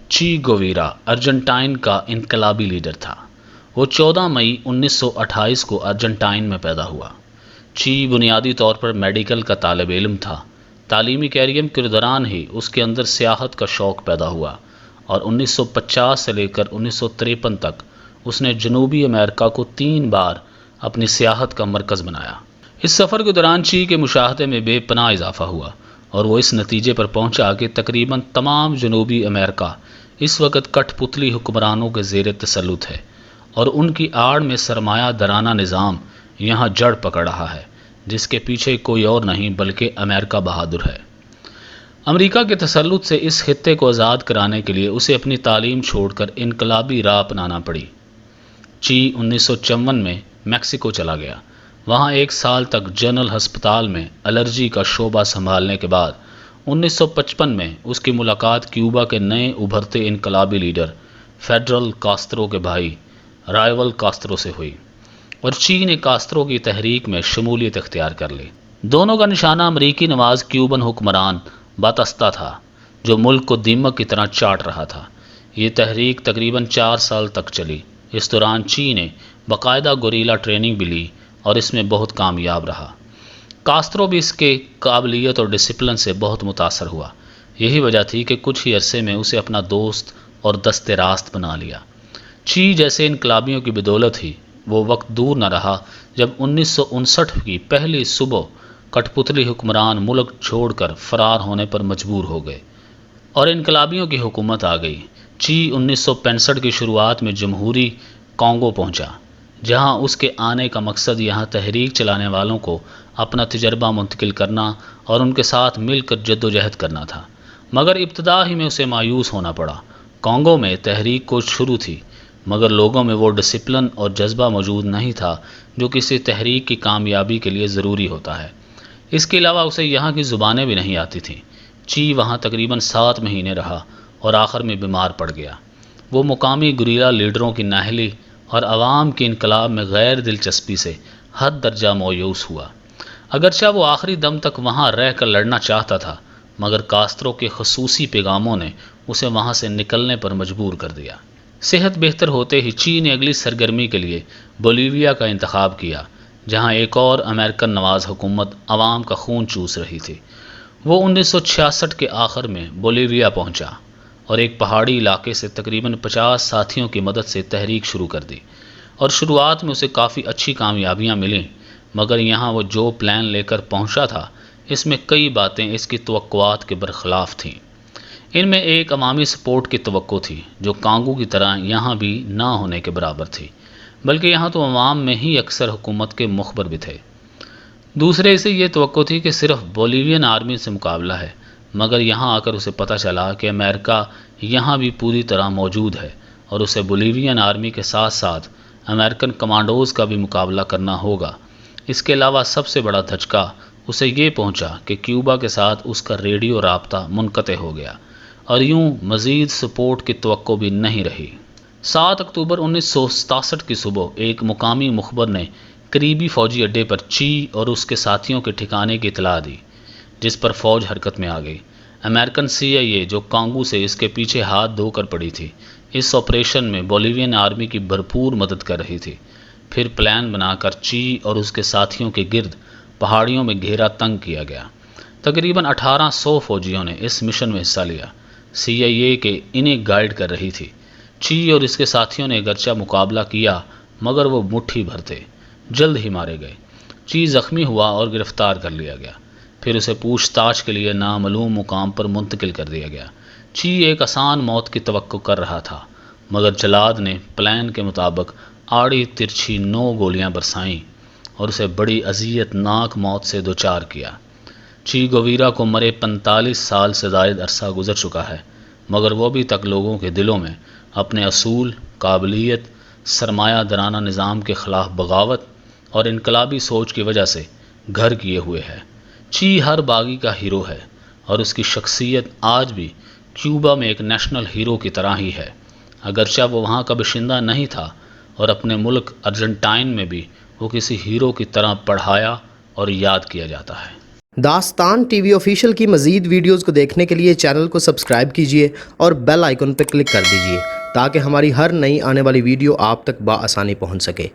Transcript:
چی گویرا ارجنٹائن کا انقلابی لیڈر تھا۔ وہ 14 مئی 1928 کو ارجنٹائن میں پیدا ہوا۔ چی بنیادی طور پر میڈیکل کا طالب علم تھا۔ تعلیمی کیریئر کے دوران ہی اس کے اندر سیاحت کا شوق پیدا ہوا اور 1950 سے لے کر 1953 تک اس نے جنوبی امریکہ کو 3 بار اپنی سیاحت کا مرکز بنایا۔ اس سفر کے دوران چی کے مشاہدے میں بے پناہ اضافہ ہوا اور وہ اس نتیجے پر پہنچا کہ تقریباً تمام جنوبی امریکہ اس وقت کٹ پتلی حکمرانوں کے زیر تسلط ہے اور ان کی آڑ میں سرمایہ دارانہ نظام یہاں جڑ پکڑ رہا ہے، جس کے پیچھے کوئی اور نہیں بلکہ امریکہ بہادر ہے۔ امریکہ کے تسلط سے اس خطے کو آزاد کرانے کے لیے اسے اپنی تعلیم چھوڑ کر انقلابی راہ اپنانا پڑی۔ چی 1954 میں میکسیکو چلا گیا۔ وہاں 1 سال تک جنرل ہسپتال میں الرجی کا شعبہ سنبھالنے کے بعد 1955 میں اس کی ملاقات کیوبا کے نئے ابھرتے انقلابی لیڈر فیڈرل کاسترو کے بھائی رائول کاسترو سے ہوئی اور چی نے کاسترو کی تحریک میں شمولیت اختیار کر لی۔ دونوں کا نشانہ امریکی نواز کیوبن حکمران باتستا تھا، جو ملک کو دیمک کی طرح چاٹ رہا تھا۔ یہ تحریک تقریباً 4 سال تک چلی۔ اس دوران چی نے باقاعدہ گوریلا ٹریننگ بھی لی اور اس میں بہت کامیاب رہا۔ کاسترو بھی اس کے قابلیت اور ڈسپلن سے بہت متاثر ہوا۔ یہی وجہ تھی کہ کچھ ہی عرصے میں اسے اپنا دوست اور دست راست بنا لیا۔ چی جیسے انقلابیوں کی بدولت ہی وہ وقت دور نہ رہا جب 1959 کی پہلی صبح کٹ پتلی حکمران ملک چھوڑ کر فرار ہونے پر مجبور ہو گئے اور انقلابیوں کی حکومت آ گئی۔ چی 1965 کی شروعات میں جمہوری کانگو پہنچا، جہاں اس کے آنے کا مقصد یہاں تحریک چلانے والوں کو اپنا تجربہ منتقل کرنا اور ان کے ساتھ مل کر جدوجہد کرنا تھا، مگر ابتدا ہی میں اسے مایوس ہونا پڑا۔ کانگو میں تحریک کو شروع تھی، مگر لوگوں میں وہ ڈسپلن اور جذبہ موجود نہیں تھا جو کسی تحریک کی کامیابی کے لیے ضروری ہوتا ہے۔ اس کے علاوہ اسے یہاں کی زبانیں بھی نہیں آتی تھیں۔ چی وہاں تقریباً 7 مہینے رہا اور آخر میں بیمار پڑ گیا۔ وہ مقامی گوریلا لیڈروں کی نااہلی اور عوام کی انقلاب میں غیر دلچسپی سے حد درجہ مایوس ہوا۔ اگرچہ وہ آخری دم تک وہاں رہ کر لڑنا چاہتا تھا، مگر کاسترو کے خصوصی پیغاموں نے اسے وہاں سے نکلنے پر مجبور کر دیا۔ صحت بہتر ہوتے ہی چی نے اگلی سرگرمی کے لیے بولیویا کا انتخاب کیا، جہاں ایک اور امریکن نواز حکومت عوام کا خون چوس رہی تھی۔ وہ 1966 کے آخر میں بولیویا پہنچا اور ایک پہاڑی علاقے سے تقریباً 50 ساتھیوں کی مدد سے تحریک شروع کر دی اور شروعات میں اسے کافی اچھی کامیابیاں ملیں، مگر یہاں وہ جو پلان لے کر پہنچا تھا اس میں کئی باتیں اس کی توقعات کے برخلاف تھیں۔ ان میں ایک عوامی سپورٹ کی توقع تھی جو کانگو کی طرح یہاں بھی نہ ہونے کے برابر تھی، بلکہ یہاں تو عوام میں ہی اکثر حکومت کے مخبر بھی تھے۔ دوسرے اسے یہ توقع تھی کہ صرف بولیوین آرمی سے مقابلہ ہے، مگر یہاں آ کر اسے پتہ چلا کہ امریکہ یہاں بھی پوری طرح موجود ہے اور اسے بولیوین آرمی کے ساتھ ساتھ امریکن کمانڈوز کا بھی مقابلہ کرنا ہوگا۔ اس کے علاوہ سب سے بڑا دھچکا اسے یہ پہنچا کہ کیوبا کے ساتھ اس کا ریڈیو رابطہ منقطع ہو گیا اور یوں مزید سپورٹ کی توقع بھی نہیں رہی۔ 7 اکتوبر 1967 کی صبح ایک مقامی مخبر نے قریبی فوجی اڈے پر چی اور اس کے ساتھیوں کے ٹھکانے کی اطلاع دی، جس پر فوج حرکت میں آ گئی۔ امریکن CIA جو کانگو سے اس کے پیچھے ہاتھ دھو کر پڑی تھی، اس آپریشن میں بولیوین آرمی کی بھرپور مدد کر رہی تھی۔ پھر پلان بنا کر چی اور اس کے ساتھیوں کے گرد پہاڑیوں میں گھیرا تنگ کیا گیا۔ تقریباً 1800 فوجیوں نے اس مشن میں حصہ لیا۔ CIA کے انہیں گائیڈ کر رہی تھی۔ چی اور اس کے ساتھیوں نے اگرچہ مقابلہ کیا، مگر وہ مٹھی بھر تھے، جلد ہی مارے گئے۔ چی زخمی ہوا اور گرفتار کر لیا گیا، پھر اسے پوچھ تاچھ کے لیے نامعلوم مقام پر منتقل کر دیا گیا۔ چی ایک آسان موت کی توقع کر رہا تھا، مگر جلاد نے پلان کے مطابق آڑی ترچھی 9 گولیاں برسائیں اور اسے بڑی اذیت ناک موت سے دوچار کیا۔ چی گویرا کو مرے 45 سال سے زائد عرصہ گزر چکا ہے، مگر وہ ابھی تک لوگوں کے دلوں میں اپنے اصول، قابلیت، سرمایہ دارانہ نظام کے خلاف بغاوت اور انقلابی سوچ کی وجہ سے گھر کیے ہوئے ہے۔ چی ہر باغی کا ہیرو ہے اور اس کی شخصیت آج بھی کیوبا میں ایک نیشنل ہیرو کی طرح ہی ہے، اگرچہ وہ وہاں کا باشندہ نہیں تھا اور اپنے ملک ارجنٹائن میں بھی وہ کسی ہیرو کی طرح پڑھایا اور یاد کیا جاتا ہے۔ داستان ٹی وی آفیشیل کی مزید ویڈیوز کو دیکھنے کے لیے چینل کو سبسکرائب کیجئے اور بیل آئیکن پر کلک کر دیجئے تاکہ ہماری ہر نئی آنے والی ویڈیو آپ تک بآسانی پہنچ سکے۔